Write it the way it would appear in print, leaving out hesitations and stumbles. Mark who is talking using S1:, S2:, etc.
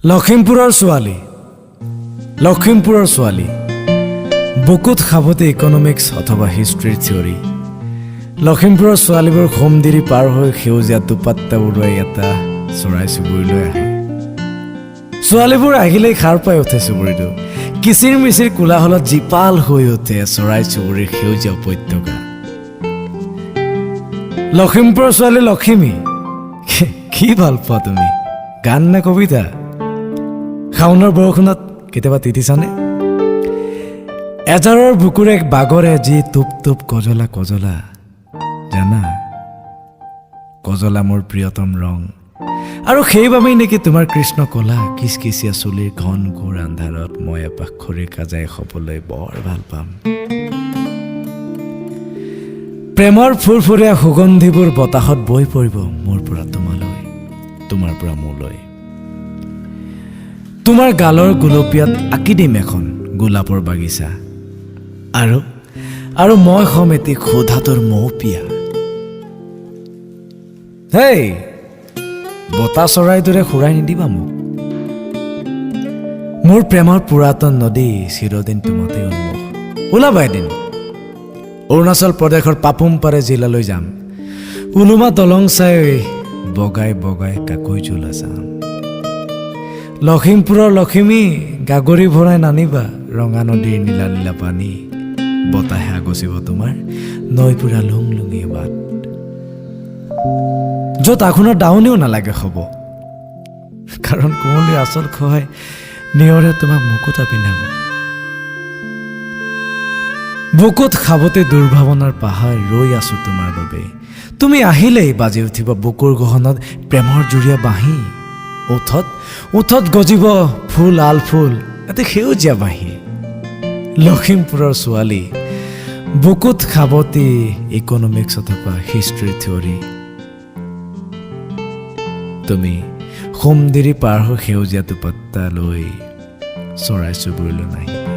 S1: লখিমপুৰৰ ছোৱালী বুকুত খাবতে ইকনমিক্স অথবা হিষ্ট্ৰীৰ থিয়ৰী লখিমপুৰৰ ছোৱালীবোৰ হোমদিৰি পাৰ হৈ সেউজীয়া দুপাত্তা উৰুৱাই এটা চৰাই চুবুৰীলৈ আহে ছোৱালীবোৰ আহিলেই খাৰ পাই উঠে চুবুৰীটো কিচিৰ মিচিৰ কোলাহলত জীপাল হৈ উঠে চৰাই চুবুৰীৰ সেউজীয়া উপত্যকা লখিমপুৰৰ ছোৱালী লখিমী কি ভাল পোৱা তুমি গান নে কবিতা শাওনৰ বৰষুণত কেতিয়াবা তিতিছানে এজাৰৰ বুকুৰে বাগৰে যি টুপ টুপ কজলা জানা কজলা মোৰ প্ৰিয়তম ৰং আৰু সেইবাবেই নেকি তোমাৰ কৃষ্ণ কলা কিচকিচিয়া চুলিৰ ঘন ঘোৰ আন্ধাৰত মই এপাহ খৰিৰ কাজাই খবলৈ বৰ ভাল পাম প্ৰেমৰ ফুৰফুৰীয়া সুগন্ধিবোৰ বতাহত বৈ পৰিব মোৰ পৰা তোমালৈ তোমাৰ পৰা মোলৈ তোমাৰ গালৰ গুলপীয়াত আঁকি দিম এখন গোলাপৰ বাগিচা আৰু মই হ'ম এটি খোধাটোৰ মৌপিয়া হেই বতা চৰাইৰ দৰে সুৰাই নিদিবা মোক মোৰ প্ৰেমৰ পুৰাতন নদী চিৰদিন তোমাতে উন্মুখ ওলাবা এদিন অৰুণাচল প্ৰদেশৰ পাপুমপাৰে জিলালৈ যাম উলুমা দলং চাই বগাই বগাই কাকৈ জোলা চাম লখিমপুৰৰ লখিমী গাগৰি ভৰাই নানিবা ৰঙা নদীৰ নীলা নীলা পানী বতাহে আগচিব তোমাৰ নৈপুৰা লুংলুঙীয়া বাট য'ত আঘোণৰ দাউনিও নালাগে হ'ব কাৰণ কুঁৱলীৰ আচল খহাই নিয়ৰে তোমাক মুকুতা পিন্ধাব বুকুত খাবতে দুৰ্ভাৱনাৰ পাহাৰ ৰৈ আছো তোমাৰ বাবে তুমি আহিলেই বাজি উঠিব বুকুৰ গহনত প্ৰেমৰ জুৰীয়া বাঁহী উঠত গজিব ফুল আল ফুল এতে সেউজীয়া বাঁহী লখিমপুৰৰ ছোৱালী বুকুত খাবতে ইকনমিক্স অথবা হিষ্ট্ৰীৰ থিয়ৰী তুমি হোমদিৰি পাৰ হৈ সেউজীয়া দুপাত্তা লৈ চৰাই চুবুৰীলৈ নাহিবা